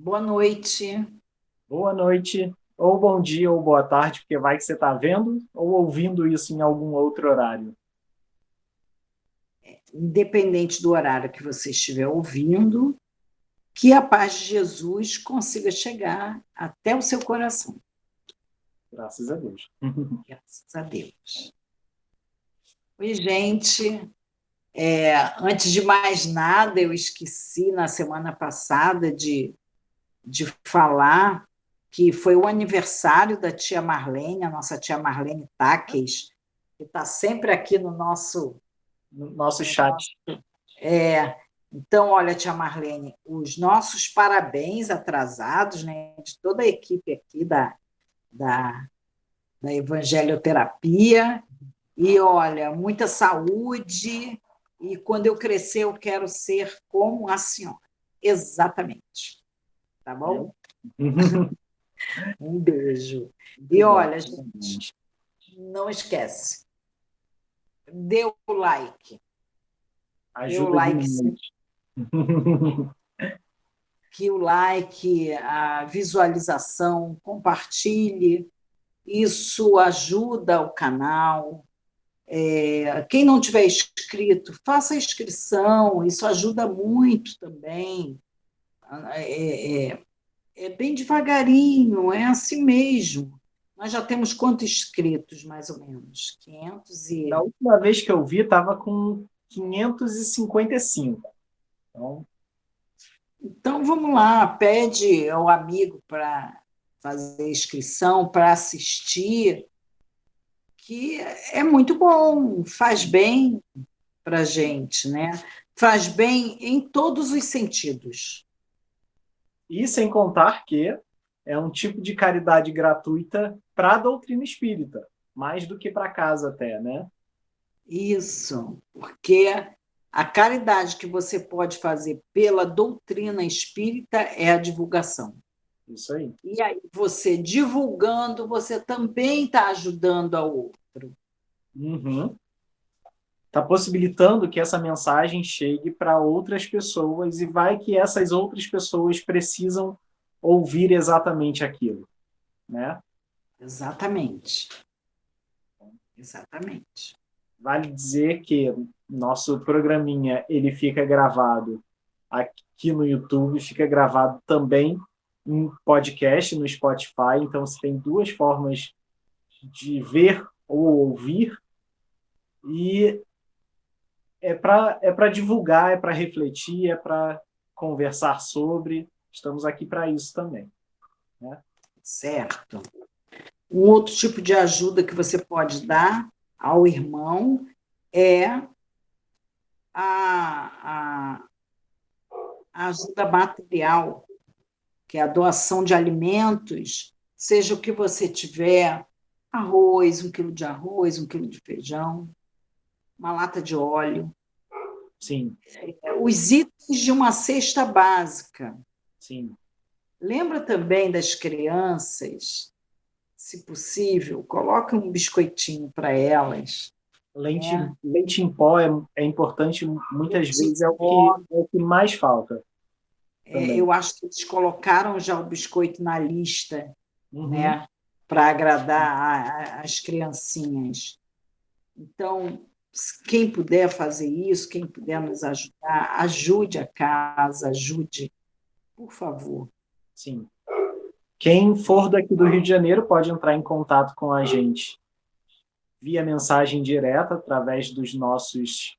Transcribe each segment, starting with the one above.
Boa noite. Boa noite, ou bom dia, ou boa tarde, porque vai que você está vendo ou ouvindo isso em algum outro horário. Independente do horário que você estiver ouvindo, que a paz de Jesus consiga chegar até o seu coração. Graças a Deus. Graças a Deus. Oi, gente. Antes de mais nada, eu esqueci na semana passada de falar que foi o aniversário da tia Marlene, a nossa tia Marlene Taques, que está sempre aqui no nosso, No nosso no chat. nosso Então, olha, tia Marlene, os nossos parabéns atrasados, né, de toda a equipe aqui da, da Evangelioterapia. E, olha, muita saúde. E quando eu crescer, eu quero ser como a senhora. Exatamente. Tá bom? Eu? Um beijo. Muito E, bom. olha, gente, não esquece. Dê o like. Dê o Ajuda like, demais. que o like, a visualização, compartilhe. Isso ajuda o canal. Quem não tiver inscrito, faça a inscrição, isso ajuda muito também. É, é, é bem devagarinho, é assim mesmo. Nós já temos quantos inscritos, mais ou menos? 500 Da e... última vez que eu vi, estava com 555. Então, Então, vamos lá, pede ao amigo para fazer inscrição, para assistir, que é muito bom, faz bem para a gente, né? Faz bem em todos os sentidos. e sem contar que é um tipo de caridade gratuita para a doutrina espírita, mais do que para casa até, né? Isso, porque a caridade que você pode fazer pela doutrina espírita é a divulgação. Isso aí. E aí, você divulgando, você também está ajudando ao outro. Uhum. Está possibilitando que essa mensagem chegue para outras pessoas e vai que essas outras pessoas precisam ouvir exatamente aquilo, né? Exatamente, exatamente. Vale dizer que nosso programinha ele fica gravado aqui no YouTube, fica gravado também em podcast no Spotify, então você tem duas formas de ver ou ouvir e é para divulgar, é para refletir, é para conversar sobre. Estamos aqui para isso também. Né? Certo. Um outro tipo de ajuda que você pode dar ao irmão é a, a ajuda material, que é a doação de alimentos, seja o que você tiver, arroz, 1 quilo de arroz, 1 quilo de feijão, uma lata de óleo, Sim, os itens de uma cesta básica. sim. Lembra também das crianças, se possível, coloca um biscoitinho para elas, né? Leite em pó é importante, muitas Leite em vezes pó. é o que mais falta também. Eu acho que eles colocaram já o biscoito na lista, Uhum. né? Para agradar as criancinhas. Então, quem puder fazer isso, quem puder nos ajudar, ajude a casa, ajude, por favor. Sim. Quem for daqui do Rio de Janeiro pode entrar em contato com a gente via mensagem direta através das nossas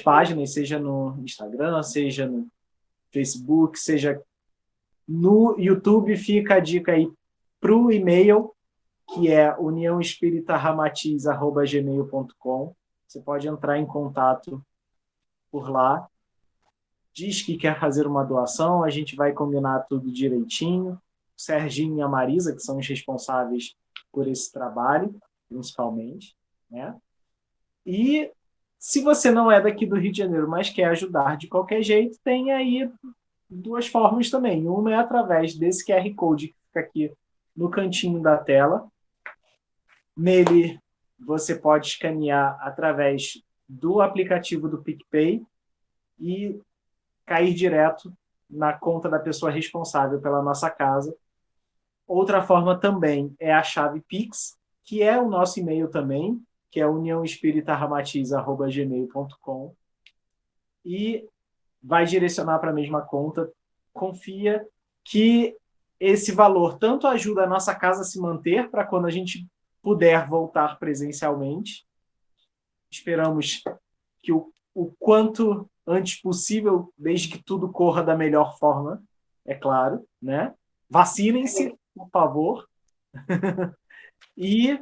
páginas, seja no Instagram, seja no Facebook, seja no YouTube. Fica a dica aí para o e-mail, que é uniãoespíritaramatiz@gmail.com. Você pode entrar em contato por lá. Diz que quer fazer uma doação, a gente vai combinar tudo direitinho. O Serginho e a Marisa, que são os responsáveis por esse trabalho, principalmente, né? E se você não é daqui do Rio de Janeiro, mas quer ajudar de qualquer jeito, tem aí duas formas também. Uma é através desse QR Code que fica aqui no cantinho da tela. Nele, você pode escanear através do aplicativo do PicPay e cair direto na conta da pessoa responsável pela nossa casa. Outra forma também é a chave Pix, que é o nosso e-mail também, que é uniãoespíritaramatiz@gmail.com, e vai direcionar para a mesma conta. Confia que esse valor tanto ajuda a nossa casa a se manter para quando a gente puder voltar presencialmente. Esperamos que o quanto antes possível, desde que tudo corra da melhor forma, é claro, né? Vacinem-se, por favor. E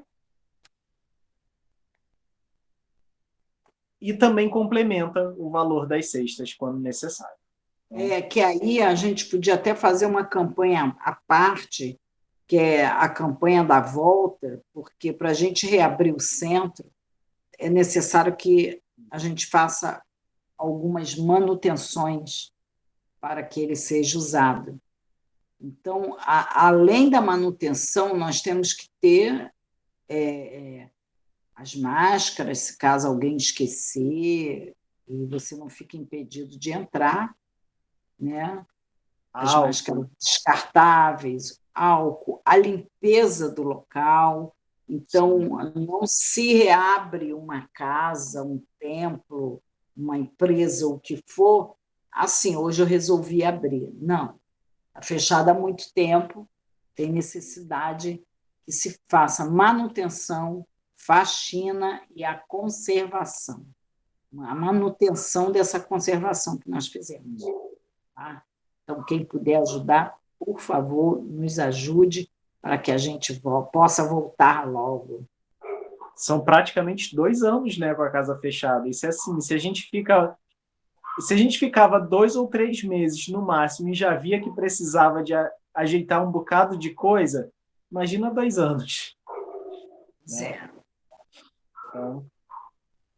também complementa o valor das cestas quando necessário. Que aí a gente podia até fazer uma campanha à parte, que é a campanha da volta, porque para a gente reabrir o centro, é necessário que a gente faça algumas manutenções para que ele seja usado. Então, além da manutenção, nós temos que ter as máscaras, se caso alguém esquecer, e você não fica impedido de entrar, né? As máscaras descartáveis, álcool, a limpeza do local. Então, não se reabre uma casa, um templo, uma empresa, o que for, assim, hoje eu resolvi abrir. Não, está fechada há muito tempo, tem necessidade que se faça manutenção, faxina e a conservação. A manutenção dessa conservação que nós fizemos. Tá? Então, quem puder ajudar, por favor, nos ajude para que a gente possa voltar logo. São praticamente 2 anos, né, com a casa fechada. Isso é assim, se a gente ficava 2 ou 3 meses no máximo e já via que precisava de ajeitar um bocado de coisa, imagina 2 anos. Certo. Né? Então,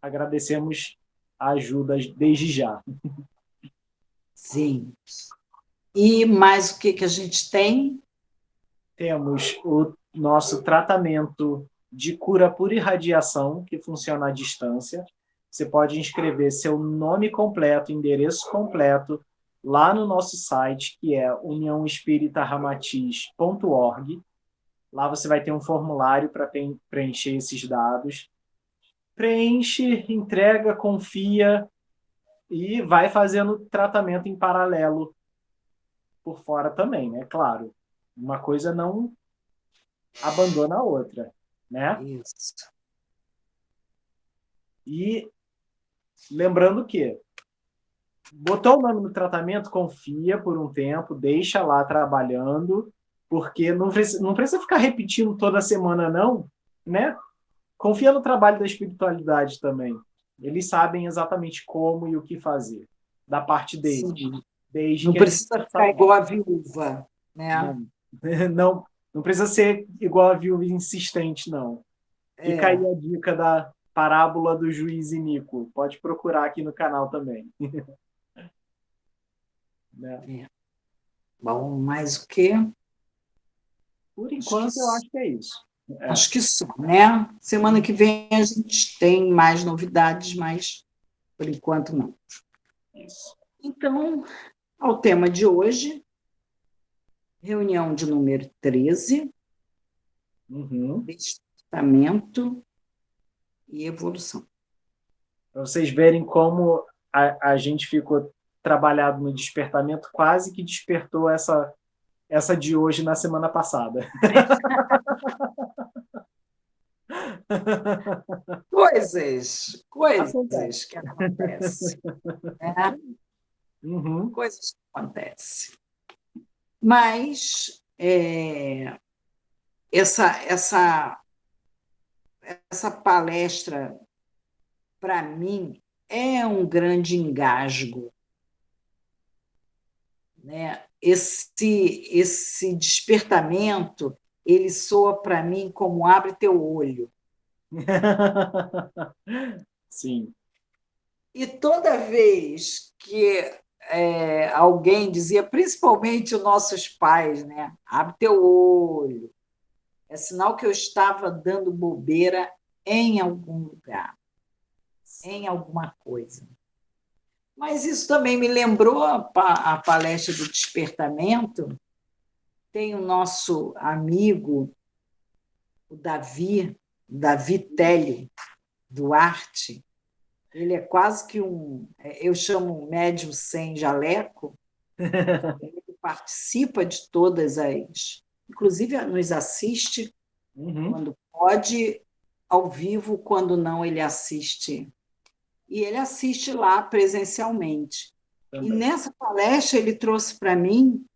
agradecemos a ajuda desde já. Sim. E mais o que a gente tem? Temos o nosso tratamento de cura por irradiação, que funciona à distância. Você pode inscrever seu nome completo, endereço completo, lá no nosso site, que é uniãoespíritaramatiz.org. Lá você vai ter um formulário para preencher esses dados. Preenche, entrega, confia e vai fazendo tratamento em paralelo por fora também, né? Claro, uma coisa não abandona a outra, né? Isso. E lembrando que botou o nome no tratamento, confia por um tempo, deixa lá trabalhando, porque não precisa ficar repetindo toda semana, não, né? Confia no trabalho da espiritualidade também. Eles sabem exatamente como e o que fazer, da parte deles. Sim. Desde Não que a gente precisa ficar igual a viúva, né? Não, não precisa ser igual a viúva insistente, não. Fica aí a dica da parábola do juiz Inico. Pode procurar aqui no canal também. Né? Bom, mais o quê? Por enquanto, eu acho que é isso. Acho que só, né? Semana que vem a gente tem mais novidades, mas por enquanto não. Isso. Então, ao tema de hoje, reunião de número 13, despertamento e evolução. Para vocês verem como a gente ficou trabalhado no despertamento, quase que despertou essa de hoje na semana passada. Coisas Acontece. que acontecem. Né? Coisas que acontecem. Mas essa palestra, para mim, é um grande engasgo. Né? Esse despertamento, ele soa para mim como abre teu olho. Sim. E toda vez que alguém dizia, principalmente os nossos pais, né? Abre teu olho. É sinal que eu estava dando bobeira em algum lugar, em alguma coisa. Mas isso também me lembrou a palestra do Despertamento. Tem o nosso amigo, o Davi Télio Duarte. Ele é quase que eu chamo médium sem jaleco. Ele participa de todas as... Inclusive, nos assiste quando pode, ao vivo, quando não, ele assiste. E ele assiste lá presencialmente. Também. E nessa palestra ele trouxe para mim,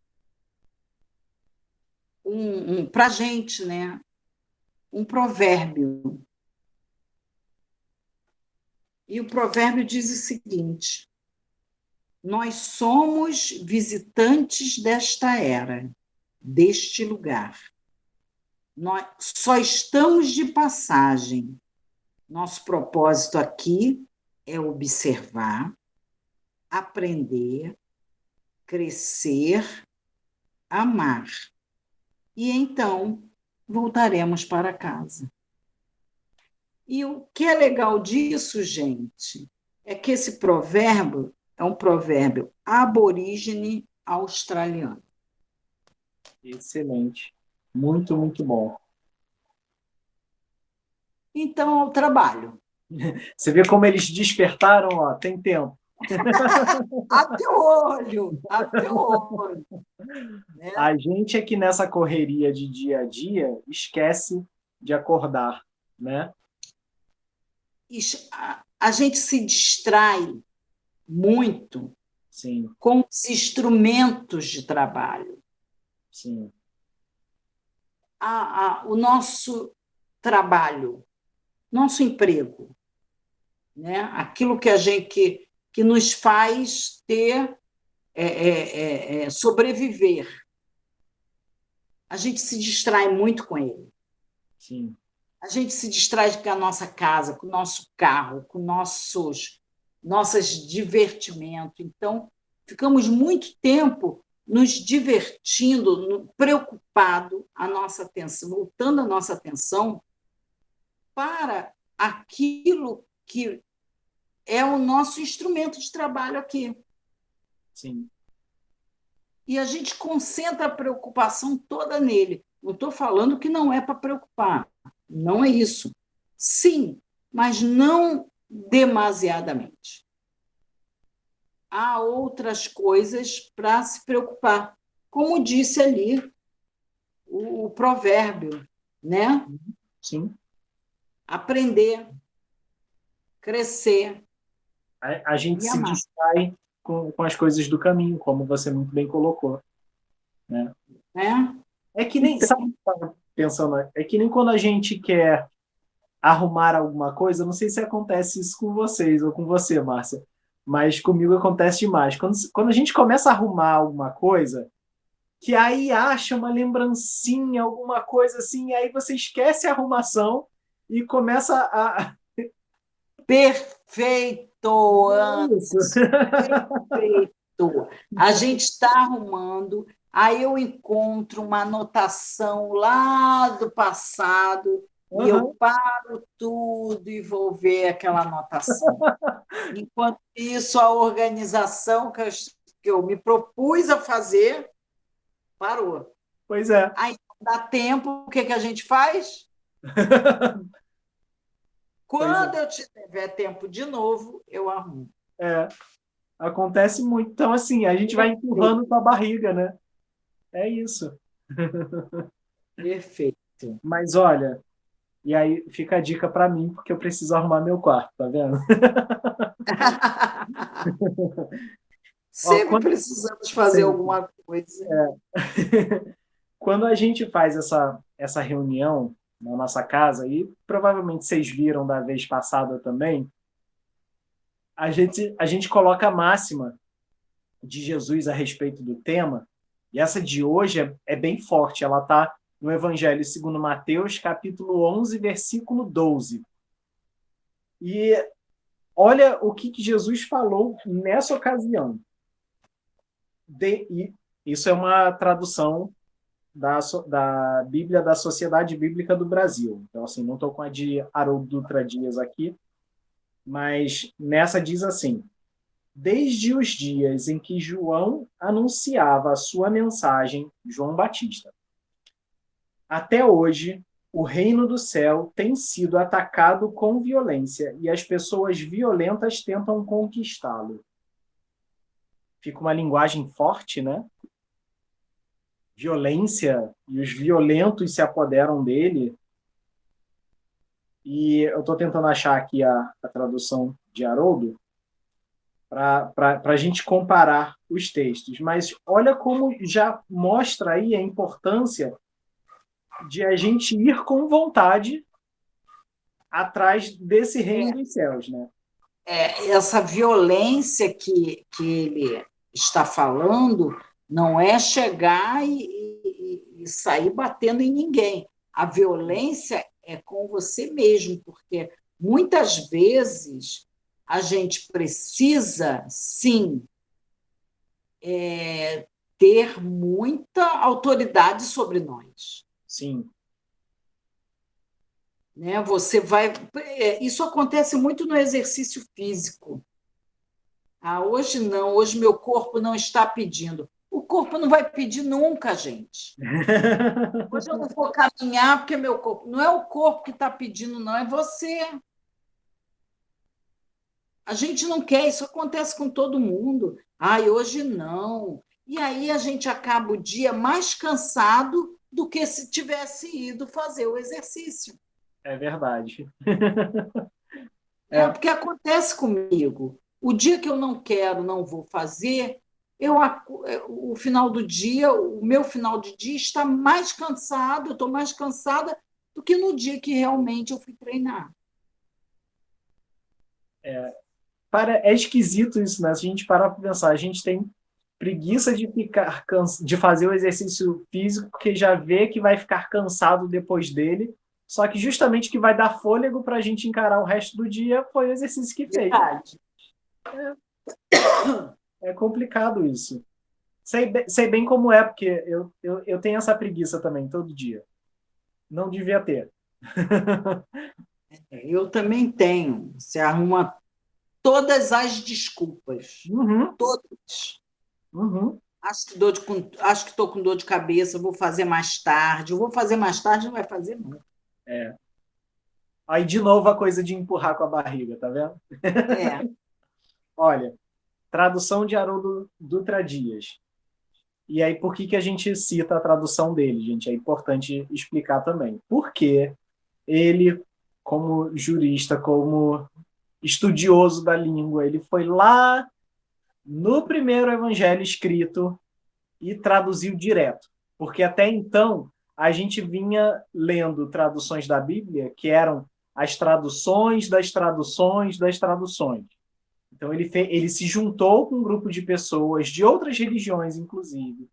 para a gente, né, um provérbio. E o provérbio diz o seguinte: nós somos visitantes desta era, deste lugar. Nós só estamos de passagem. Nosso propósito aqui é observar, aprender, crescer, amar. E então voltaremos para casa. E o que é legal disso, gente, é que esse provérbio é um provérbio aborígene australiano. Excelente. Muito, muito bom. Então, ao trabalho. Você vê como eles despertaram, ó, tem tempo. Até o olho, até o olho. Né? A gente aqui nessa correria de dia a dia esquece de acordar, né? A gente se distrai muito. Sim. Com os instrumentos de trabalho. Sim. O nosso trabalho, nosso emprego, né? Aquilo que a gente que nos faz ter sobreviver. A gente se distrai muito com ele. Sim. A gente se distrai com a nossa casa, com o nosso carro, com nossos divertimentos. Então, ficamos muito tempo nos divertindo, preocupado a nossa atenção, voltando a nossa atenção para aquilo que é o nosso instrumento de trabalho aqui. Sim. E a gente concentra a preocupação toda nele. Não estou falando que não é para preocupar, não é isso. Sim, mas não demasiadamente. Há outras coisas para se preocupar, como disse ali o provérbio, né? Sim. Aprender, crescer. A gente se distrai com as coisas do caminho, como você muito bem colocou, né? É que nem, sabe, pensando, é que nem quando a gente quer arrumar alguma coisa, não sei se acontece isso com vocês ou com você, Márcia, mas comigo acontece demais. Quando a gente começa a arrumar alguma coisa, que aí acha uma lembrancinha, alguma coisa assim, aí você esquece a arrumação e começa a... Perfeito, Ana. Perfeito. A gente está arrumando, aí eu encontro uma anotação lá do passado e eu paro tudo e vou ver aquela anotação. Enquanto isso, a organização que eu me propus a fazer parou. Pois é. Aí dá tempo, o que a gente faz? Quando eu tiver tempo de novo, eu arrumo. Acontece muito. Então, assim, a gente vai empurrando com a barriga, né? É isso. Perfeito. Mas, olha, e aí fica a dica para mim, porque eu preciso arrumar meu quarto, tá vendo? Sempre precisamos fazer alguma coisa. Quando a gente faz essa reunião na nossa casa, e provavelmente vocês viram da vez passada também, a gente coloca a máxima de Jesus a respeito do tema, e essa de hoje é bem forte, ela está no Evangelho segundo Mateus, capítulo 11, versículo 12. E olha o que Jesus falou nessa ocasião. E isso é uma tradução da Bíblia da Sociedade Bíblica do Brasil. Então, assim, não estou com a de Haroldo Dutra Dias aqui, mas nessa diz assim: desde os dias em que João anunciava a sua mensagem, João Batista. Até hoje, o reino do céu tem sido atacado com violência e as pessoas violentas tentam conquistá-lo. Fica uma linguagem forte, né? Violência, e os violentos se apoderam dele. E eu estou tentando achar aqui a tradução de Haroldo para a gente comparar os textos. Mas olha como já mostra aí a importância de a gente ir com vontade atrás desse reino dos céus, né? Essa violência que ele está falando não é chegar e sair batendo em ninguém. A violência é com você mesmo, porque muitas vezes a gente precisa, sim, ter muita autoridade sobre nós. Sim. Né? Você vai. Isso acontece muito no exercício físico. Hoje não, hoje meu corpo não está pedindo. O corpo não vai pedir nunca, gente. Hoje eu não vou caminhar porque meu corpo. Não é o corpo que está pedindo, não, é você. A gente não quer, isso acontece com todo mundo. Hoje não. E aí a gente acaba o dia mais cansado do que se tivesse ido fazer o exercício. É verdade. Porque acontece comigo. O dia que eu não quero, não vou fazer, o final do dia, o meu final de dia está mais cansado, eu estou mais cansada do que no dia que realmente eu fui treinar. É esquisito isso, né? Se a gente parar para pensar, a gente tem preguiça de fazer o exercício físico, porque já vê que vai ficar cansado depois dele. Só que justamente o que vai dar fôlego para a gente encarar o resto do dia foi o exercício que fez. Verdade. É complicado isso. Sei bem como é, porque eu tenho essa preguiça também, todo dia. Não devia ter. Eu também tenho. Você arruma todas as desculpas. Uhum, Todas. uhum. Acho que estou com dor de cabeça, vou fazer mais tarde. Eu vou fazer mais tarde, não vai fazer nunca. É. Aí, de novo, a coisa de empurrar com a barriga, tá vendo? É. Olha, tradução de Haroldo Dutra Dias. E aí, por que a gente cita a tradução dele, gente? É importante explicar também. Porque ele, como jurista, como estudioso da língua, ele foi lá no primeiro evangelho escrito e traduziu direto. Porque até então a gente vinha lendo traduções da Bíblia que eram as traduções das traduções das traduções. Então ele se juntou com um grupo de pessoas de outras religiões, inclusive,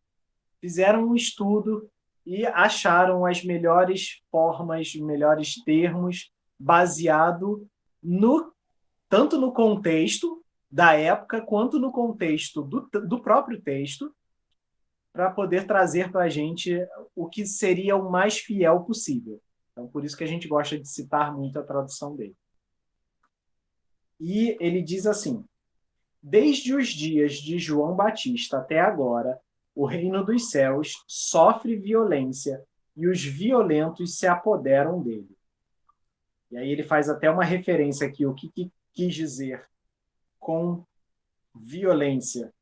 fizeram um estudo e acharam as melhores formas, melhores termos, baseado tanto no contexto da época quanto no contexto do próprio texto, para poder trazer para a gente o que seria o mais fiel possível. Então, por isso que a gente gosta de citar muito a tradução dele. E ele diz assim: desde os dias de João Batista até agora, o reino dos céus sofre violência e os violentos se apoderam dele. E aí ele faz até uma referência aqui, o que quis dizer com violência.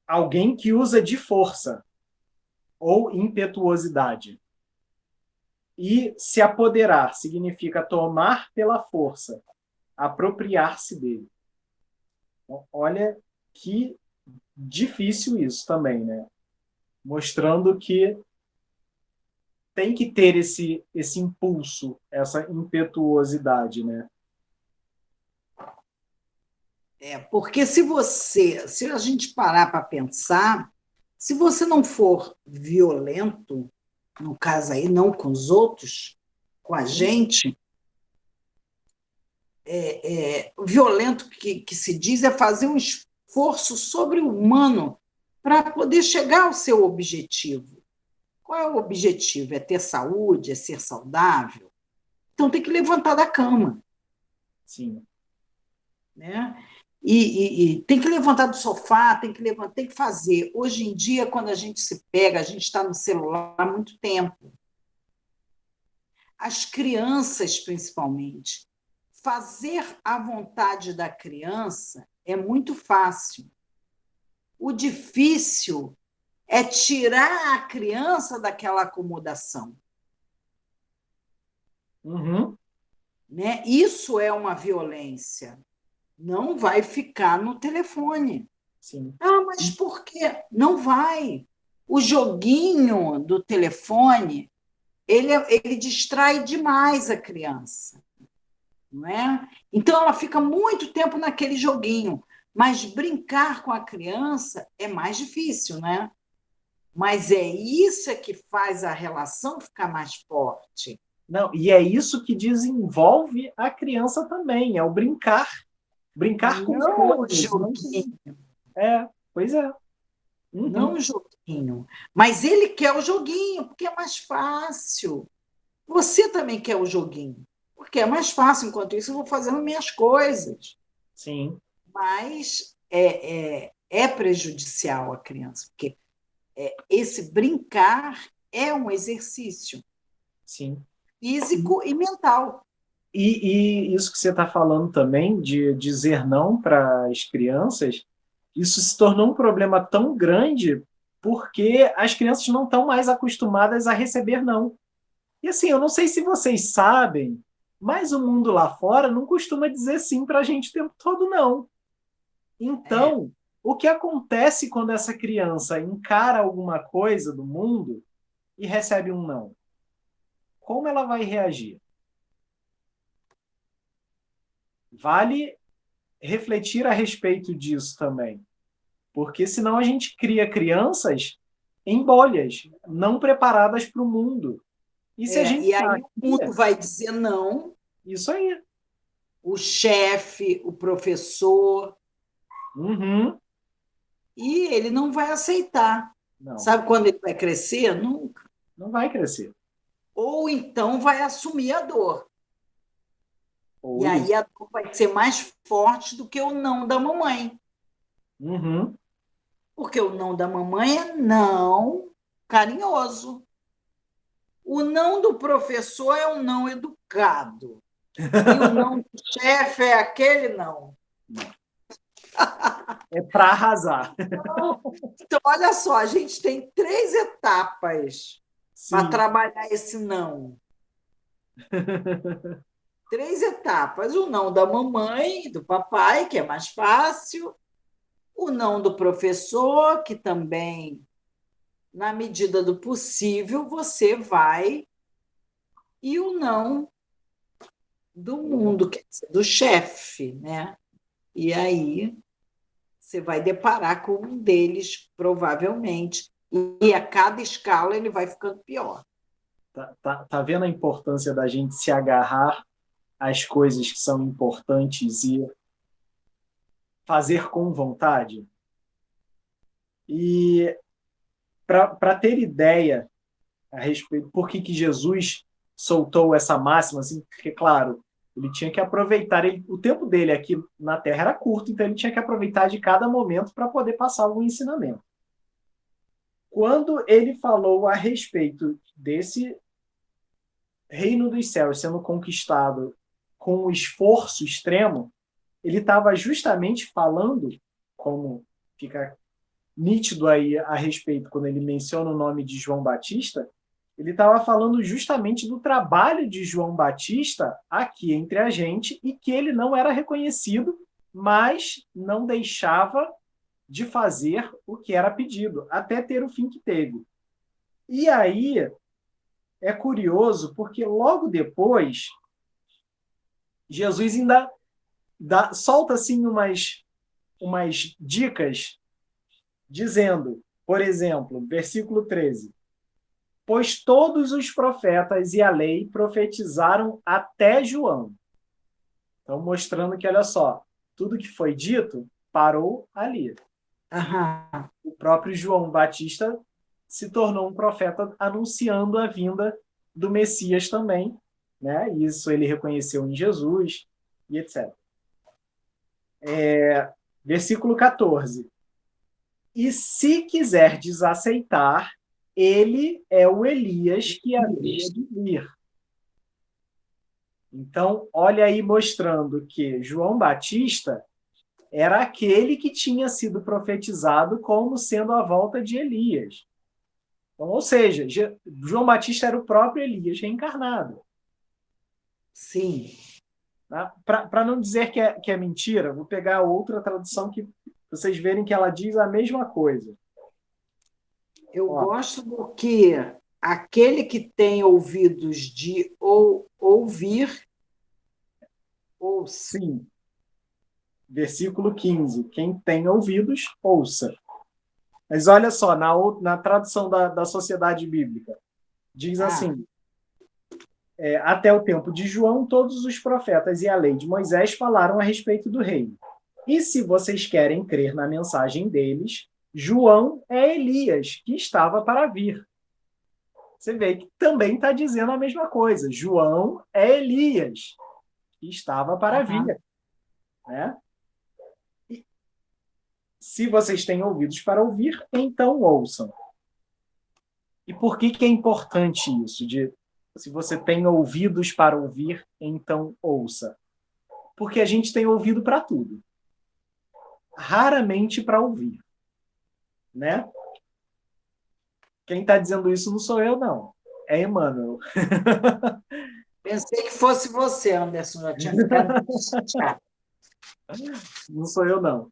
Alguém que usa de força ou impetuosidade. E se apoderar significa tomar pela força, apropriar-se dele. Então, olha que difícil isso também, né? Mostrando que tem que ter esse impulso, essa impetuosidade, né? Porque se a gente parar para pensar, se você não for violento, no caso aí, não com os outros, com a Sim. gente, violento que se diz é fazer um esforço sobre-humano para poder chegar ao seu objetivo. Qual é o objetivo? É ter saúde? É ser saudável? Então tem que levantar da cama. Sim. Né? e tem que levantar do sofá, tem que levantar, tem que fazer. Hoje em dia, quando a gente se pega, a gente está no celular há muito tempo. As crianças, principalmente, fazer a vontade da criança é muito fácil. O difícil é tirar a criança daquela acomodação. Uhum. Né? Isso é uma violência. Não vai ficar no telefone. Sim. Ah, mas por quê? Não vai. O joguinho do telefone, ele distrai demais a criança. Não é? Então, ela fica muito tempo naquele joguinho. Mas brincar com a criança é mais difícil, né? Mas é isso que faz a relação ficar mais forte. Não, e é isso que desenvolve a criança também, é o brincar. Brincar com Não o coisas. joguinho, Pois é. não Uhum. o joguinho. Mas ele quer o joguinho, porque é mais fácil. Você também quer o joguinho, porque é mais fácil. Enquanto isso, eu vou fazendo minhas coisas. Sim, Mas é prejudicial à criança, porque esse brincar é um exercício sim. físico e mental. E isso que você está falando também, de dizer não para as crianças, isso se tornou um problema tão grande porque as crianças não estão mais acostumadas a receber não. E assim, eu não sei se vocês sabem, mas o mundo lá fora não costuma dizer sim para a gente o tempo todo, não. É, Então, o que acontece quando essa criança encara alguma coisa do mundo e recebe um não? Como ela vai reagir? Vale refletir a respeito disso também, porque senão a gente cria crianças em bolhas, não preparadas para o mundo. E se a gente e já aí o mundo cria, vai dizer não, isso aí. o chefe, o professor, Uhum. e ele não vai aceitar. Não, Sabe quando ele vai crescer? Nunca. não vai crescer. Ou então vai assumir a dor. E Ou aí isso. a dor vai ser mais forte do que o não da mamãe. Uhum. Porque o não da mamãe é não carinhoso. O não do professor é um não educado. E o não do chefe é aquele não. É para arrasar. Então, olha só, a gente tem 3 etapas para Sim. trabalhar esse não. 3 etapas. O não da mamãe e do papai, que é mais fácil. O não do professor, que também, na medida do possível, você vai. E o não do mundo, quer dizer, do chefe, né? E aí você vai deparar com um deles, provavelmente, e a cada escala ele vai ficando pior. Tá vendo a importância da gente se agarrar às coisas que são importantes e fazer com vontade? E para ter ideia a respeito por que Jesus soltou essa máxima, assim, porque, claro, ele tinha que aproveitar, o tempo dele aqui na Terra era curto, então ele tinha que aproveitar de cada momento para poder passar algum ensinamento. Quando ele falou a respeito desse reino dos céus sendo conquistado com um esforço extremo, ele estava justamente falando, como fica nítido aí a respeito quando ele menciona o nome de João Batista, ele estava falando justamente do trabalho de João Batista aqui entre a gente e que ele não era reconhecido, mas não deixava de fazer o que era pedido, até ter o fim que teve. E aí é curioso porque logo depois Jesus ainda solta assim umas dicas dizendo, por exemplo, versículo 13: pois todos os profetas e a lei profetizaram até João. Então, mostrando que, olha só, tudo que foi dito parou ali. Aham. O próprio João Batista se tornou um profeta anunciando a vinda do Messias também, né? Isso ele reconheceu em Jesus e etc. Versículo 14. E se quiser desaceitar, ele é o Elias que havia de vir. Então, olha aí mostrando que João Batista era aquele que tinha sido profetizado como sendo a volta de Elias. Então, ou seja, João Batista era o próprio Elias reencarnado. Sim. Tá? Para não dizer que é mentira, vou pegar outra tradução que vocês verem que ela diz a mesma coisa. Eu gosto do que aquele que tem ouvidos de ouvir, ouça. Sim. Versículo 15. Quem tem ouvidos, ouça. Mas olha só, na tradução da Sociedade Bíblica, diz assim: até o tempo de João, todos os profetas e a lei de Moisés falaram a respeito do reino. E se vocês querem crer na mensagem deles, João é Elias, que estava para vir. Você vê que também está dizendo a mesma coisa. João é Elias, que estava para vir. Né? Se vocês têm ouvidos para ouvir, então ouçam. E por que é importante isso? Se você tem ouvidos para ouvir, então ouça. Porque a gente tem ouvido para tudo. Raramente para ouvir. Né? Quem está dizendo isso não sou eu, não. É Emmanuel. Pensei que fosse você, Anderson, já tinha ficado chateado. Não sou eu, não.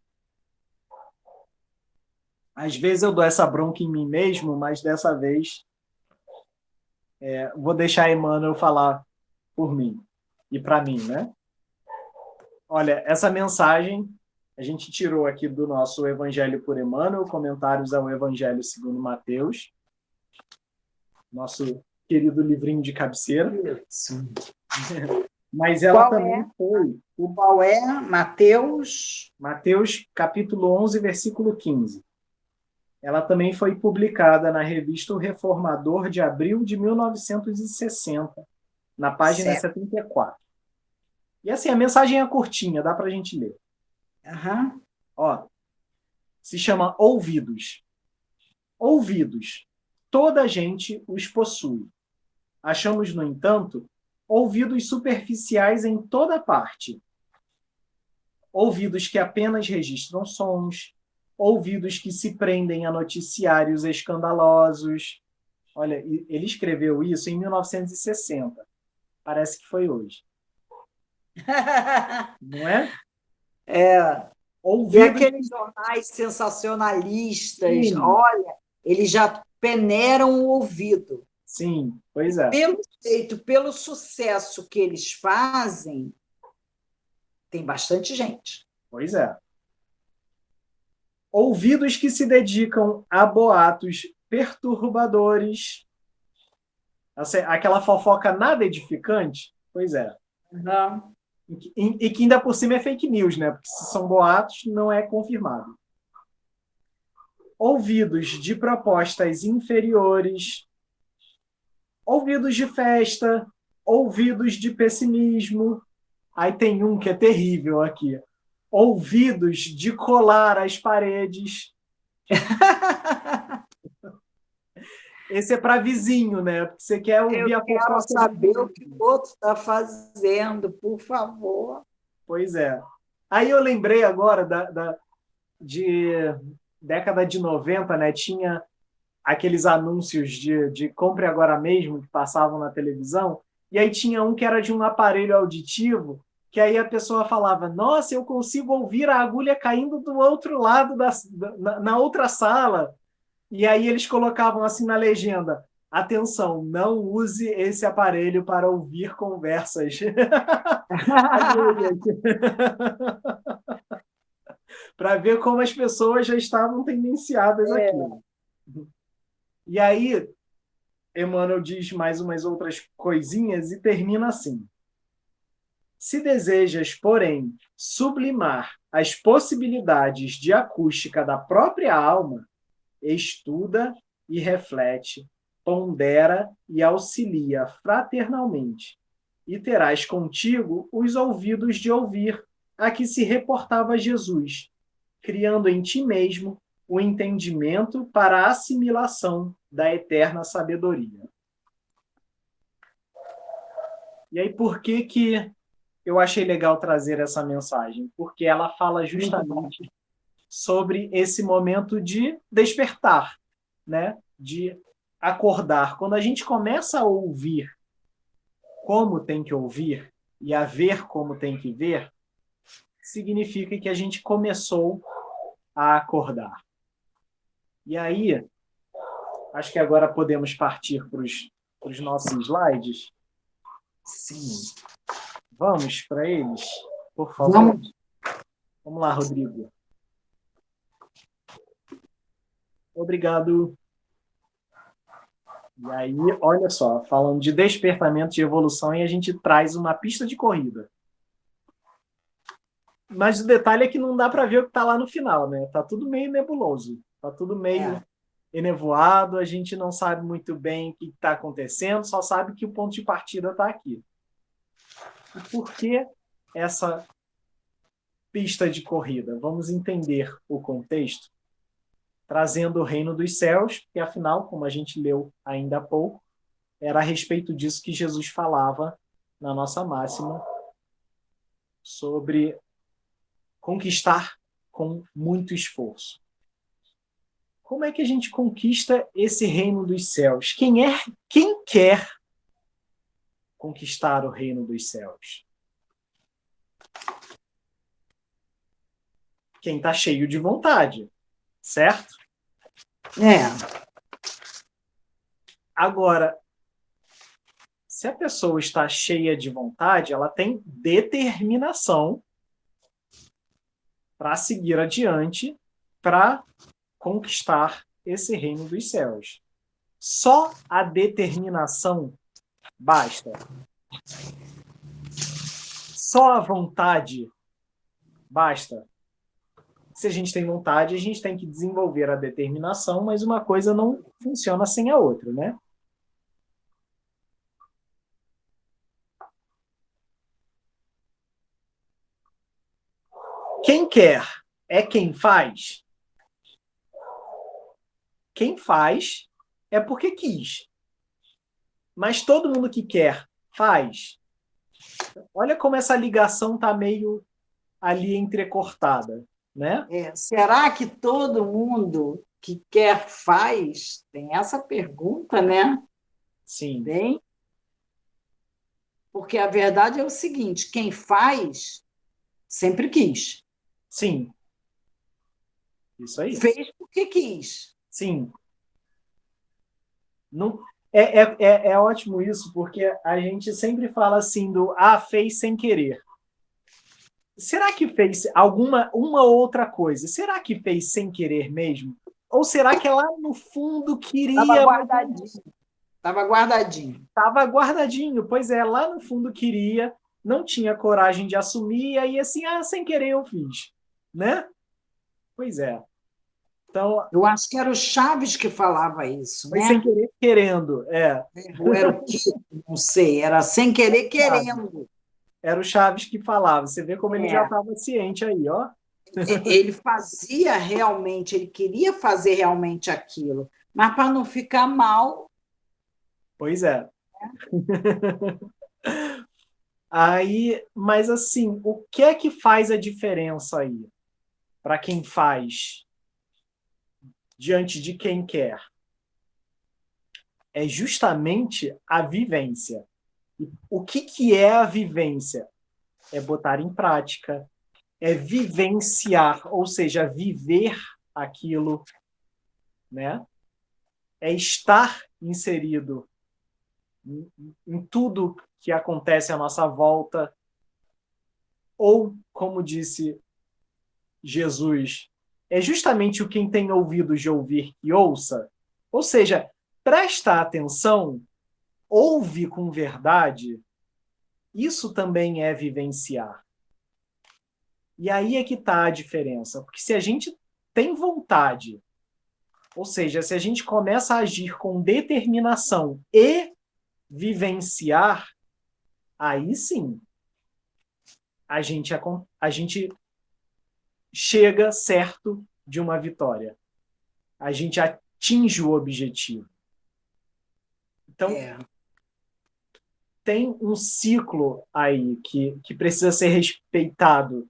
Às vezes eu dou essa bronca em mim mesmo, mas dessa vez vou deixar a Emmanuel falar por mim e para mim, né? Olha, essa mensagem a gente tirou aqui do nosso Evangelho por Emmanuel, comentários ao Evangelho segundo Mateus, nosso querido livrinho de cabeceira. Mas ela também foi. Qual é? Mateus? Mateus, capítulo 11, versículo 15. Ela também foi publicada na revista O Reformador de abril de 1960, na página 74. E assim, a mensagem é curtinha, dá para a gente ler. Ó, se chama ouvidos. Ouvidos. Toda a gente os possui. Achamos, no entanto, ouvidos superficiais em toda parte. Ouvidos que apenas registram sons, ouvidos que se prendem a noticiários escandalosos. Olha, ele escreveu isso em 1960. Parece que foi hoje. Não é? Ouvidos... E aqueles jornais sensacionalistas, sim. Olha, eles já peneiram o ouvido. Sim, pois é. Pelo jeito, pelo sucesso que eles fazem, tem bastante gente. Pois é. Ouvidos que se dedicam a boatos perturbadores. Aquela fofoca nada edificante? Pois é. Não. E que ainda por cima é fake news, né? Porque se são boatos, não é confirmado. Ouvidos de propostas inferiores. Ouvidos de festa. Ouvidos de pessimismo. Aí tem um que é terrível aqui. Ouvidos de colar as paredes. Esse é para vizinho, né? Porque você quer ouvir a fofoca. Eu quero saber o que o outro está fazendo, por favor. Pois é. Aí eu lembrei agora de década de 90, né? Tinha aqueles anúncios de compre agora mesmo que passavam na televisão, e aí tinha um que era de um aparelho auditivo, que aí a pessoa falava, nossa, eu consigo ouvir a agulha caindo do outro lado na outra sala. E aí eles colocavam assim na legenda, atenção, não use esse aparelho para ouvir conversas. Para ver como as pessoas já estavam tendenciadas àquilo. E aí, Emmanuel diz mais umas outras coisinhas e termina assim. Se desejas, porém, sublimar as possibilidades de acústica da própria alma, estuda e reflete, pondera e auxilia fraternalmente, e terás contigo os ouvidos de ouvir, a que se reportava Jesus, criando em ti mesmo o entendimento para a assimilação da eterna sabedoria. E aí, por que eu achei legal trazer essa mensagem? Porque ela fala justamente sobre esse momento de despertar, né? De acordar. Quando a gente começa a ouvir como tem que ouvir e a ver como tem que ver, significa que a gente começou a acordar. E aí, acho que agora podemos partir para os nossos slides. Sim. Vamos para eles, por favor? Vamos lá, Rodrigo. Obrigado. E aí, olha só, falando de despertamento de evolução, e a gente traz uma pista de corrida. Mas o detalhe é que não dá para ver o que está lá no final, né? Tá tudo meio nebuloso, tá tudo meio enevoado, a gente não sabe muito bem o que está acontecendo, só sabe que o ponto de partida está aqui. E por que essa pista de corrida? Vamos entender o contexto, trazendo o reino dos céus, porque afinal, como a gente leu ainda há pouco, era a respeito disso que Jesus falava na nossa máxima, sobre conquistar com muito esforço. Como é que a gente conquista esse reino dos céus? Quem quer conquistar o reino dos céus? Quem está cheio de vontade, certo? Agora, se a pessoa está cheia de vontade, ela tem determinação para seguir adiante, para conquistar esse reino dos céus. Só a determinação basta. Só a vontade basta. Se a gente tem vontade, a gente tem que desenvolver a determinação, mas uma coisa não funciona sem a outra, né? Quem quer é quem faz. Quem faz é porque quis. Mas todo mundo que quer faz. Olha como essa ligação está meio ali entrecortada, né? Será que todo mundo que quer faz? Tem essa pergunta, né? Sim. Bem, porque a verdade é o seguinte: quem faz sempre quis. Sim. Isso aí. Fez porque quis. Sim. Não, é ótimo isso, porque a gente sempre fala assim fez sem querer. Será que fez uma outra coisa? Será que fez sem querer mesmo? Ou será que lá no fundo queria... Estava guardadinho. Estava guardadinho. Estava guardadinho, pois é, lá no fundo queria, não tinha coragem de assumir, e aí assim, sem querer eu fiz, né? Pois é. Então, eu acho que era o Chaves que falava isso, foi né? sem querer querendo, Ou era o que? Não sei, era sem querer querendo. Era o Chaves que falava, você vê como ele já estava ciente aí, ó. Ele fazia realmente, ele queria fazer realmente aquilo, mas para não ficar mal. Pois é. Aí, mas assim, o que é que faz a diferença aí para quem faz diante de quem quer? É justamente a vivência. O que é a vivência? É botar em prática, é vivenciar, ou seja, viver aquilo, né? É estar inserido em tudo que acontece à nossa volta, ou, como disse Jesus, é justamente o quem tem ouvidos de ouvir que ouça, ou seja, presta atenção, ouve com verdade, isso também é vivenciar. E aí é que está a diferença, porque se a gente tem vontade, ou seja, se a gente começa a agir com determinação e vivenciar, aí sim, a gente chega certo de uma vitória. A gente atinge o objetivo. Então, tem um ciclo aí que precisa ser respeitado,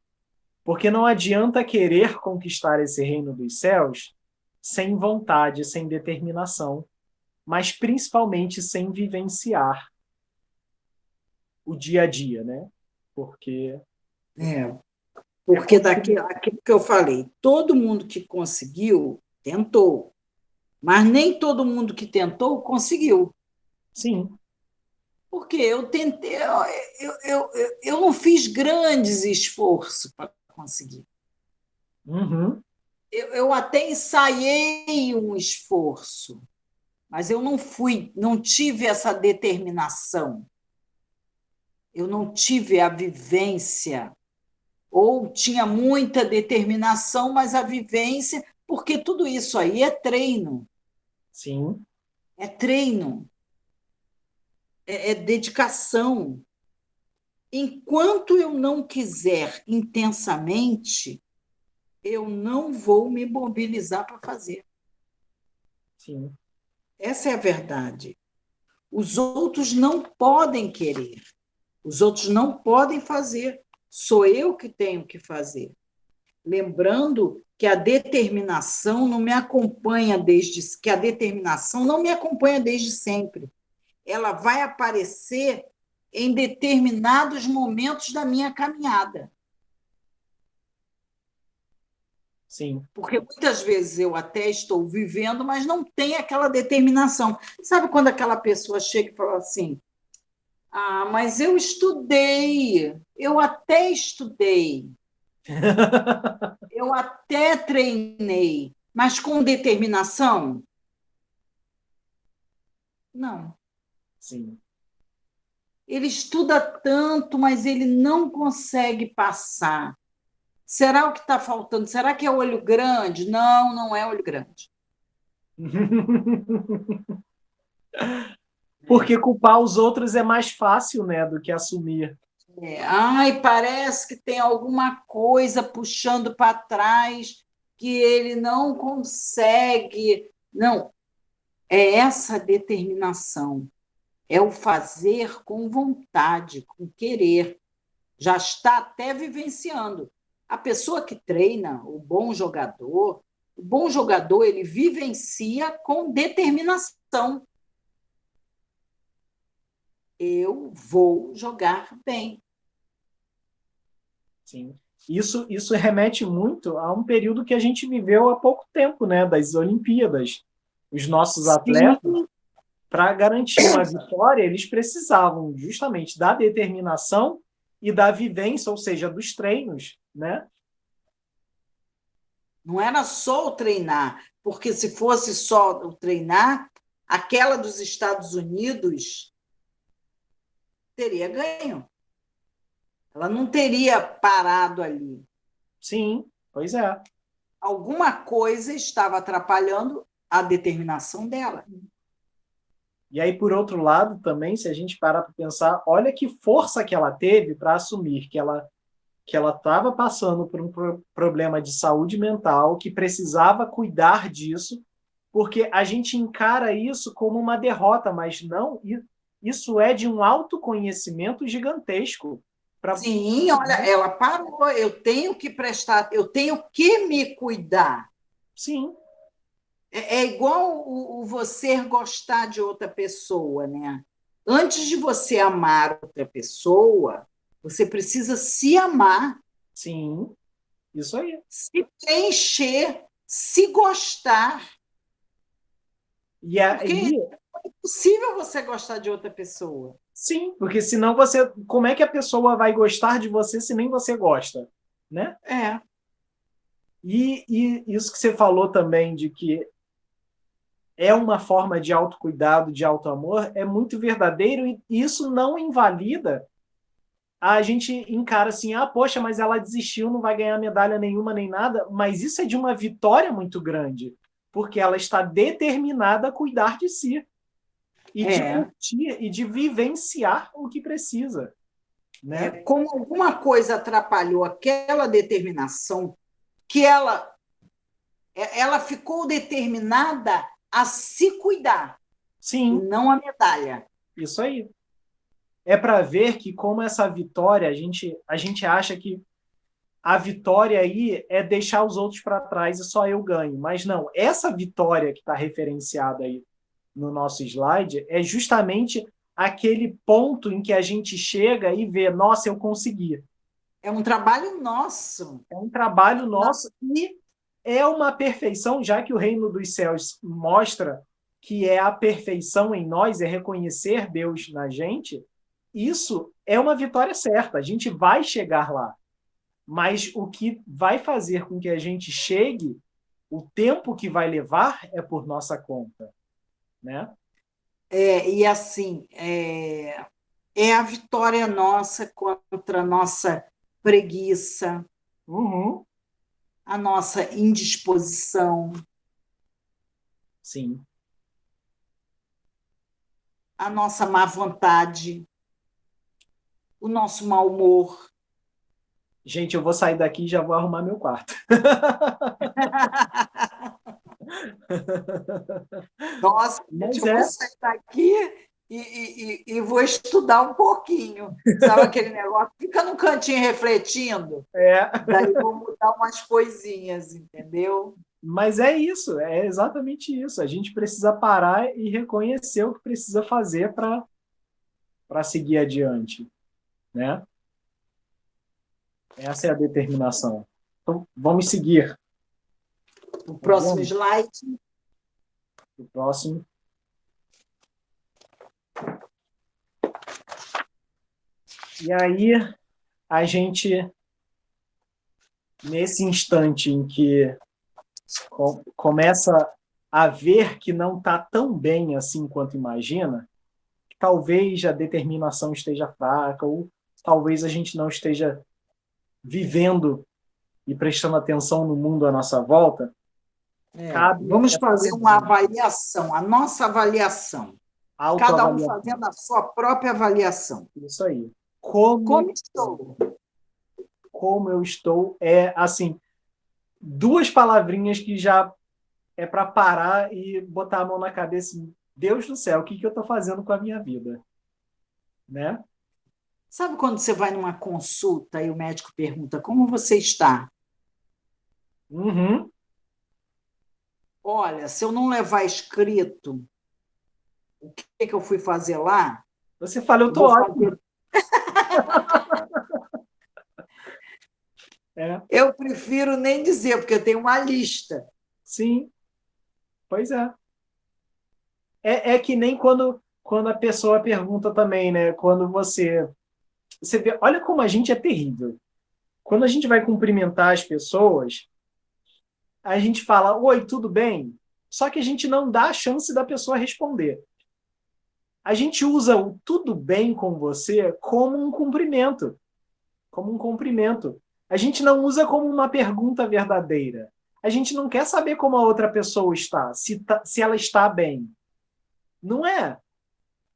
porque não adianta querer conquistar esse reino dos céus sem vontade, sem determinação, mas principalmente sem vivenciar o dia a dia, né? Porque daquilo que eu falei, todo mundo que conseguiu, tentou, mas nem todo mundo que tentou conseguiu. sim, Porque eu tentei, eu não fiz grandes esforços para conseguir. Eu até ensaiei um esforço, mas eu não tive essa determinação, eu não tive a vivência, ou tinha muita determinação, mas a vivência, porque tudo isso aí é treino. sim, É treino, é dedicação. Enquanto eu não quiser intensamente, eu não vou me mobilizar para fazer. sim. Essa é a verdade. Os outros não podem querer, os outros não podem fazer, sou eu que tenho que fazer. Lembrando que a determinação não me acompanha desde sempre. Ela vai aparecer em determinados momentos da minha caminhada. Sim. Porque muitas vezes eu até estou vivendo, mas não tem aquela determinação. Sabe quando aquela pessoa chega e fala assim: ah, mas eu até estudei, eu até treinei, mas com determinação? Não. Sim. Ele estuda tanto, mas ele não consegue passar. Será o que está faltando? Será que é olho grande? Não, não é olho grande. Porque culpar os outros é mais fácil, né, do que assumir. Ai, parece que tem alguma coisa puxando para trás que ele não consegue. Não, é essa determinação, é o fazer com vontade, com querer. Já está até vivenciando. A pessoa que treina, o bom jogador, ele vivencia com determinação. Eu vou jogar bem. Sim. Isso remete muito a um período que a gente viveu há pouco tempo, né, das Olimpíadas. Os nossos Sim, atletas, para garantir uma vitória, eles precisavam justamente da determinação e da vivência, ou seja, dos treinos, né? não era só o treinar, porque se fosse só o treinar, aquela dos Estados Unidos teria ganho. Ela não teria parado ali. Sim, pois é. Alguma coisa estava atrapalhando a determinação dela. E aí, por outro lado, também, se a gente parar para pensar, olha que força que ela teve para assumir que ela estava passando por um problema de saúde mental, que precisava cuidar disso, porque a gente encara isso como uma derrota, mas não, isso é de um autoconhecimento gigantesco. Sim, olha, ela parou. Eu tenho que prestar, eu tenho que me cuidar. Sim, É igual o você gostar de outra pessoa, né? Antes de você amar outra pessoa, você precisa se amar, sim, isso aí. se preencher, se gostar, E porque aí, é impossível você gostar de outra pessoa. sim, porque senão você, como é que a pessoa vai gostar de você se nem você gosta, né? É, E isso que você falou também de que é uma forma de autocuidado, de autoamor, é muito verdadeiro e isso não invalida. A gente encara assim, ah, poxa, mas ela desistiu, não vai ganhar medalha nenhuma nem nada, mas isso é de uma vitória muito grande, porque ela está determinada a cuidar de si e de é. curtir e de vivenciar o que precisa. né? Como alguma coisa atrapalhou aquela determinação, que ela ficou determinada a se cuidar, e Sim, não a medalha. isso aí. É para ver que como essa vitória, a gente acha que a vitória aí é deixar os outros para trás e só eu ganho. Mas não, essa vitória que está referenciada aí no nosso slide é justamente aquele ponto em que a gente chega e vê, nossa, eu consegui. É um trabalho nosso. É um trabalho nosso e é uma perfeição, já que o reino dos céus mostra que é a perfeição em nós, é reconhecer Deus na gente, isso é uma vitória certa. A gente vai chegar lá. Mas o que vai fazer com que a gente chegue, o tempo que vai levar é por nossa conta, né? E assim, é a vitória nossa contra a nossa preguiça, Uhum. a nossa indisposição, Sim. a nossa má vontade, o nosso mau humor. Gente, eu vou sair daqui e já vou arrumar meu quarto. Nossa, gente, Mas eu vou é, sair daqui e vou estudar um pouquinho. Sabe aquele negócio? Fica no cantinho refletindo, é. daí vou mudar umas coisinhas, entendeu? Mas é isso, é exatamente isso. A gente precisa parar e reconhecer o que precisa fazer para seguir adiante, né? Essa é a determinação. Então, vamos seguir. O Tá próximo vendo? slide. O próximo. E aí, a gente, nesse instante em que começa a ver que não está tão bem assim quanto imagina, talvez a determinação esteja fraca, ou talvez a gente não esteja vivendo e prestando atenção no mundo à nossa volta, cabe Vamos essa fazer uma pergunta, avaliação, a nossa avaliação. Cada um autoavaliação. fazendo a sua própria avaliação. Isso aí. Como Como, estou? como eu estou é assim, duas palavrinhas que já é para parar e botar a mão na cabeça. Deus do céu, o que eu estou fazendo com a minha vida, né? Sabe quando você vai numa consulta e o médico pergunta como você está? Uhum. Olha, se eu não levar escrito o que eu fui fazer lá, Você fala, eu eu tô vou ótimo. fazer. É, Eu prefiro nem dizer, porque eu tenho uma lista. sim, pois é. É que nem quando a pessoa pergunta também, né? Quando você vê, olha como a gente é terrível. Quando a gente vai cumprimentar as pessoas, a gente fala, oi, tudo bem? Só que a gente não dá a chance da pessoa responder. A gente usa o tudo bem com você como um cumprimento, como um cumprimento. A gente não usa como uma pergunta verdadeira. A gente não quer saber como a outra pessoa está, se ela está bem. Não é?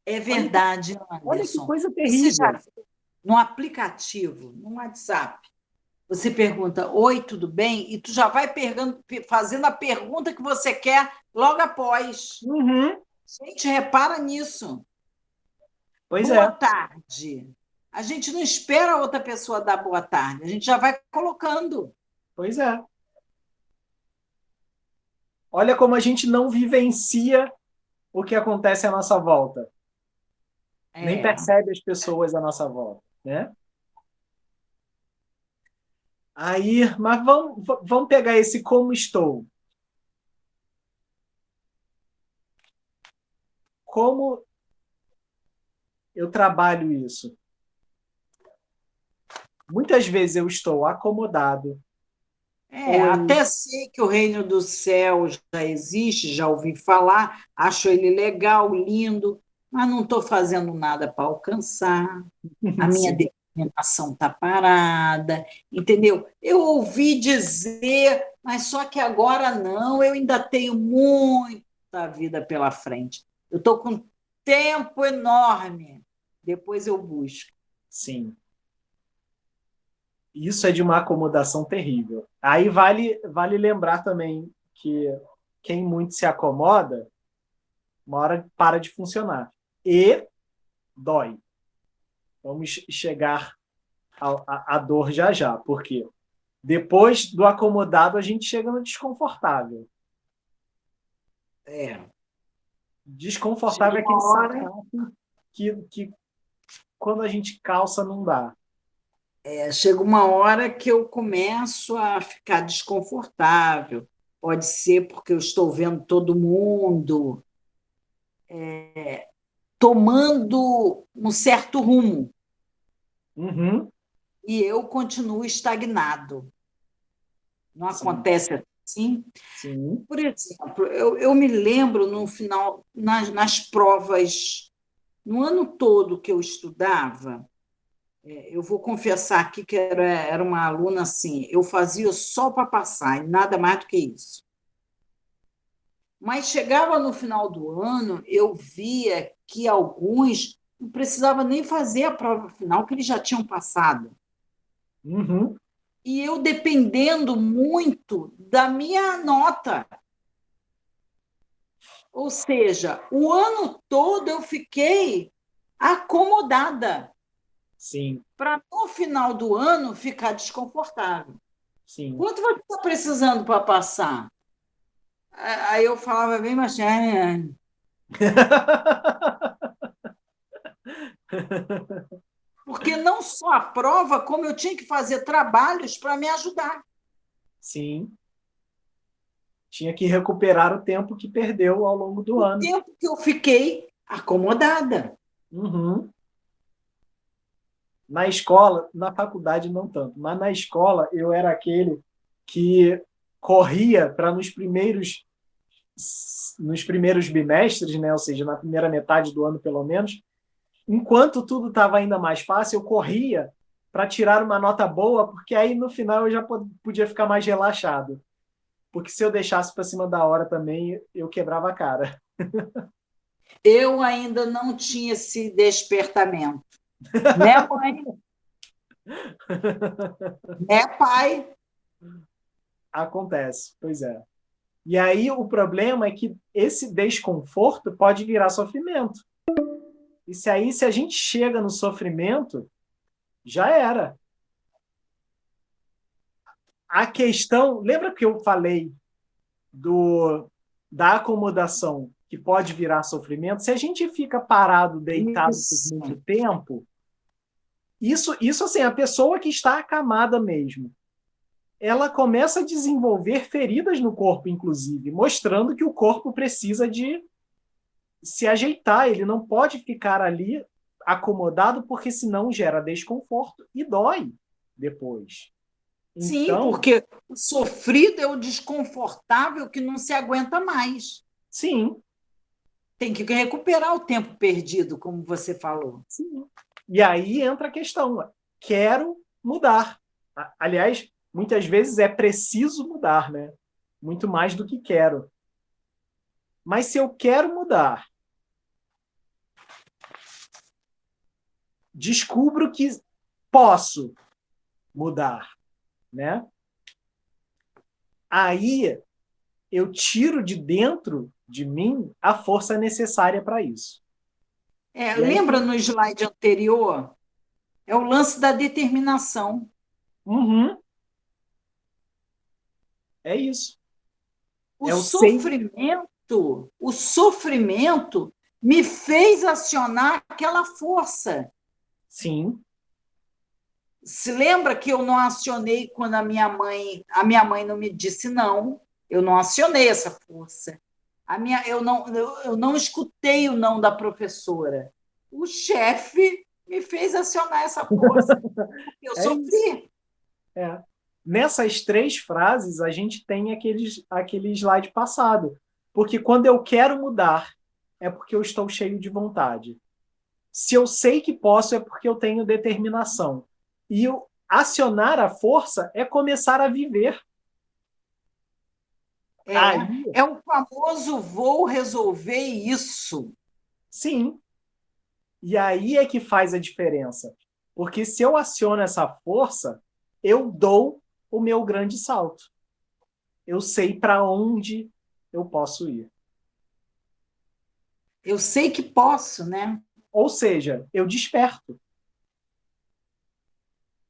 É Olha, verdade, olha que Anderson. coisa Você já terrível. viu no aplicativo, no WhatsApp, você pergunta, oi, tudo bem? E tu já vai fazendo a pergunta que você quer logo após. Uhum. Gente, repara nisso. Pois Boa é, tarde. A gente não espera a outra pessoa dar boa tarde, a gente já vai colocando. pois é. Olha como a gente não vivencia o que acontece à nossa volta. Nem É, percebe as pessoas à nossa volta, né? Aí, mas vamos pegar esse como estou. Como eu trabalho isso? Muitas vezes eu estou acomodado, ou eu. até sei que o reino do céu já existe, já ouvi falar, acho ele legal, lindo, mas não estou fazendo nada para alcançar. A minha Sim, determinação está parada, entendeu? Eu ouvi dizer, mas só que agora não, eu ainda tenho muita vida pela frente. Eu estou com tempo enorme. Depois eu busco. sim. Isso é de uma acomodação terrível. Aí vale lembrar também que quem muito se acomoda, uma hora para de funcionar. E dói. Vamos chegar à dor já já. Por quê? Depois do acomodado, a gente chega no desconfortável. É. Chega Desconfortável é aquele uma hora, sapato que quando a gente calça não dá. chega uma hora que eu começo a ficar desconfortável. Pode ser porque eu estou vendo todo mundo tomando um certo rumo Uhum, e eu continuo estagnado. Não sim, acontece assim? sim. Por exemplo, eu me lembro no final, nas provas, no ano todo que eu estudava, eu vou confessar aqui que era uma aluna assim, eu fazia só para passar, e nada mais do que isso. Mas chegava no final do ano, eu via que alguns não precisavam nem fazer a prova final, que eles já tinham passado. Uhum, E eu dependendo muito da minha nota. Ou seja, o ano todo eu fiquei acomodada sim, para no final do ano ficar desconfortável. sim. Quanto você está precisando para passar? Aí eu falava bem mais, porque não só a prova, como eu tinha que fazer trabalhos para me ajudar. Sim. Tinha que recuperar o tempo que perdeu ao longo do O ano. tempo que eu fiquei acomodada. Uhum. Na escola, na faculdade não tanto, mas na escola eu era aquele que corria para nos primeiros bimestres, né, ou seja, na primeira metade do ano pelo menos, enquanto tudo estava ainda mais fácil, eu corria para tirar uma nota boa, porque aí no final eu já podia ficar mais relaxado. Porque se eu deixasse para cima da hora também, eu quebrava a cara. Eu ainda não tinha esse despertamento. Né, mãe? Né, pai? Acontece, pois é. E aí o problema é que esse desconforto pode virar sofrimento. E se a gente chega no sofrimento, já era. A questão, lembra que eu falei do da acomodação que pode virar sofrimento? Se a gente fica parado, deitado por Isso. muito tempo, isso assim, a pessoa que está acamada mesmo, ela começa a desenvolver feridas no corpo, inclusive, mostrando que o corpo precisa de se ajeitar, ele não pode ficar ali acomodado, porque senão gera desconforto e dói depois. Sim, Então, porque o sofrido é o desconfortável que não se aguenta mais. sim, Tem que recuperar o tempo perdido, como você falou. sim. E aí entra a questão: quero mudar. Aliás, muitas vezes é preciso mudar, né? Muito mais do que quero. Mas se eu quero mudar, descubro que posso mudar, né? Aí eu tiro de dentro de mim a força necessária para isso. E aí, Lembra no slide anterior? É o lance da determinação. uhum, é isso. O É o sei, sofrimento me fez acionar aquela força. sim, Se lembra que eu não acionei quando a minha mãe não me disse não, eu não acionei essa força. Eu não escutei o não da professora. O chefe me fez acionar essa força. Eu é isso. sofri. É. Nessas três frases, a gente tem aquele slide passado. Porque quando eu quero mudar, é porque eu estou cheio de vontade. Se eu sei que posso, é porque eu tenho determinação. E acionar a força é começar a viver. Aí, É o famoso vou resolver isso. sim. E aí é que faz a diferença. Porque se eu aciono essa força, eu dou o meu grande salto. Eu sei para onde eu posso ir. Eu sei que posso, né? Ou seja, eu desperto,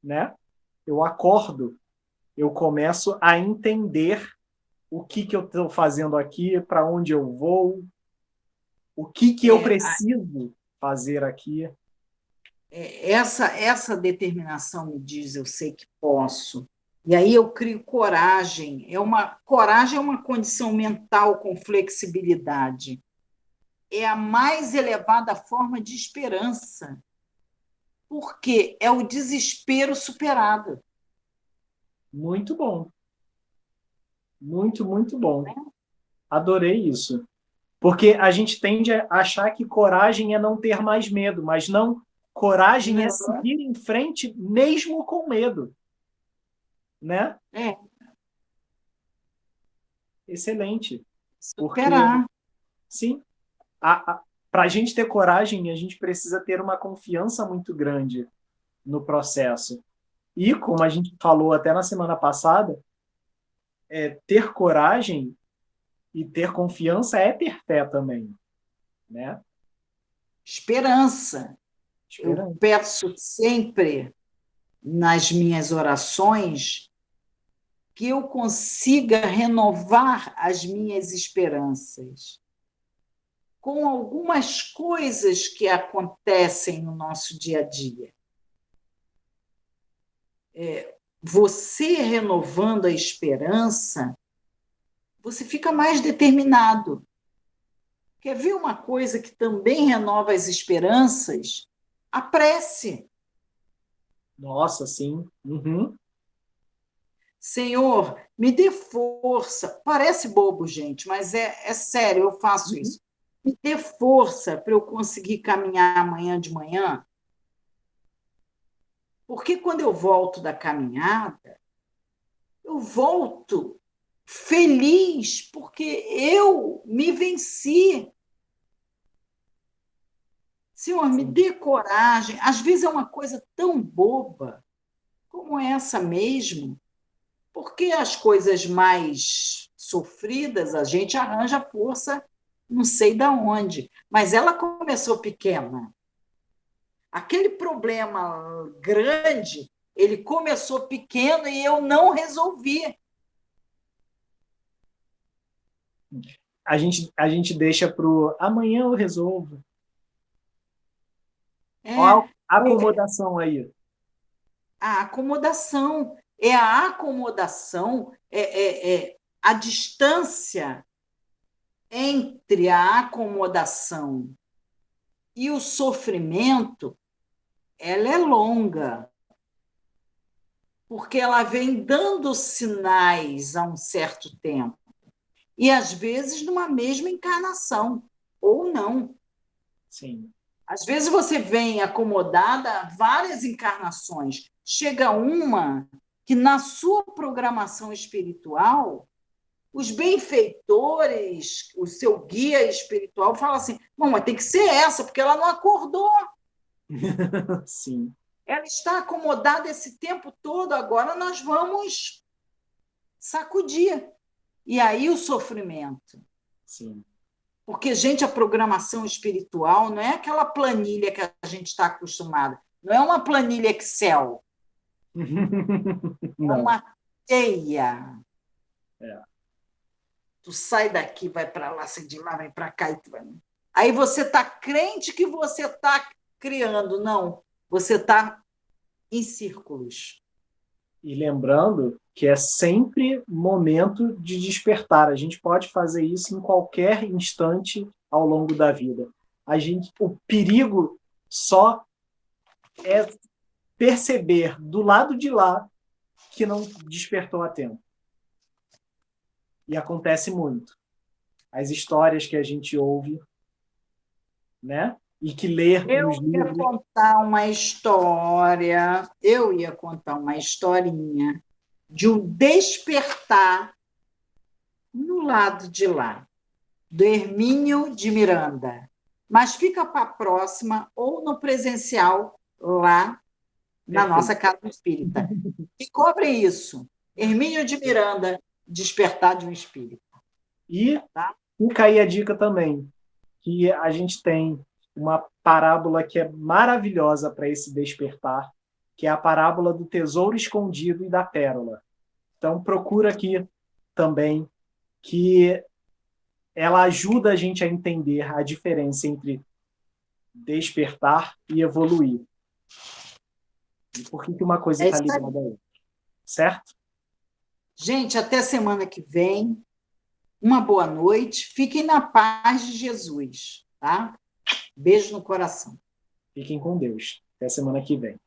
né? Eu acordo, eu começo a entender o que eu estou fazendo aqui, para onde eu vou, o que eu É, preciso fazer aqui. essa determinação me diz eu sei que posso. E aí eu crio coragem. Coragem é uma condição mental com flexibilidade. É a mais elevada forma de esperança, porque é o desespero superado. Muito bom. Muito, muito bom. Adorei isso. Porque a gente tende a achar que coragem é não ter mais medo, mas não. Coragem é Não, seguir em frente mesmo com medo, né? é Excelente. Porque, superar. sim, para a gente ter coragem, a gente precisa ter uma confiança muito grande no processo. E, como a gente falou até na semana passada, ter coragem e ter confiança é ter fé também, né? Esperança. Eu Esperando. peço sempre nas minhas orações que eu consiga renovar as minhas esperanças com algumas coisas que acontecem no nosso dia a dia. Você renovando a esperança, você fica mais determinado. Quer ver uma coisa que também renova as esperanças? A prece. Nossa, sim. Uhum. Senhor, me dê força. Parece bobo, gente, mas é sério, eu faço Uhum. isso. Me dê força para eu conseguir caminhar amanhã de manhã, porque quando eu volto da caminhada, eu volto feliz, porque eu me venci. Senhor, me Sim. dê coragem. Às vezes é uma coisa tão boba como essa mesmo, porque as coisas mais sofridas a gente arranja força, não sei da onde, mas ela começou pequena. Aquele problema grande, ele começou pequeno e eu não resolvi. A gente deixa pro amanhã eu resolvo. Ó, É, a acomodação aí. a acomodação. É a acomodação, a distância entre a acomodação e o sofrimento, ela é longa, porque ela vem dando sinais há um certo tempo, e às vezes numa mesma encarnação, ou não. Sim. Às vezes você vem acomodada a várias encarnações, chega uma que na sua programação espiritual, os benfeitores, o seu guia espiritual fala assim: não, mas tem que ser essa, porque ela não acordou. Sim, Ela está acomodada esse tempo todo, agora nós vamos sacudir. E aí o sofrimento. sim. Porque, gente, a programação espiritual não é aquela planilha que a gente está acostumada. Não é uma planilha Excel, é Não. uma teia. É. Tu sai daqui, vai para lá, sai de lá, vai para cá. Aí você está crente que você está criando. Não, você está em círculos. E lembrando que é sempre momento de despertar. A gente pode fazer isso em qualquer instante ao longo da vida. O perigo só é perceber do lado de lá que não despertou a tempo. E acontece muito. As histórias que a gente ouve, né? E que lê nos livros. Eu ia contar uma historinha de um despertar no lado de lá, do Hermínio de Miranda. Mas fica para a próxima ou no presencial lá na Perfeito. nossa casa espírita. E cobre isso. Hermínio de Miranda, Despertar de um Espírito. E Tá? fica aí a dica também, que a gente tem uma parábola que é maravilhosa para esse despertar, que é a parábola do tesouro escondido e da pérola. Então, procura aqui também, que ela ajuda a gente a entender a diferença entre despertar e evoluir. E por que uma coisa É está isso aí. ligada a outra. Certo? Gente, até semana que vem. Uma boa noite. Fiquem na paz de Jesus. Tá? Beijo no coração. Fiquem com Deus. Até semana que vem.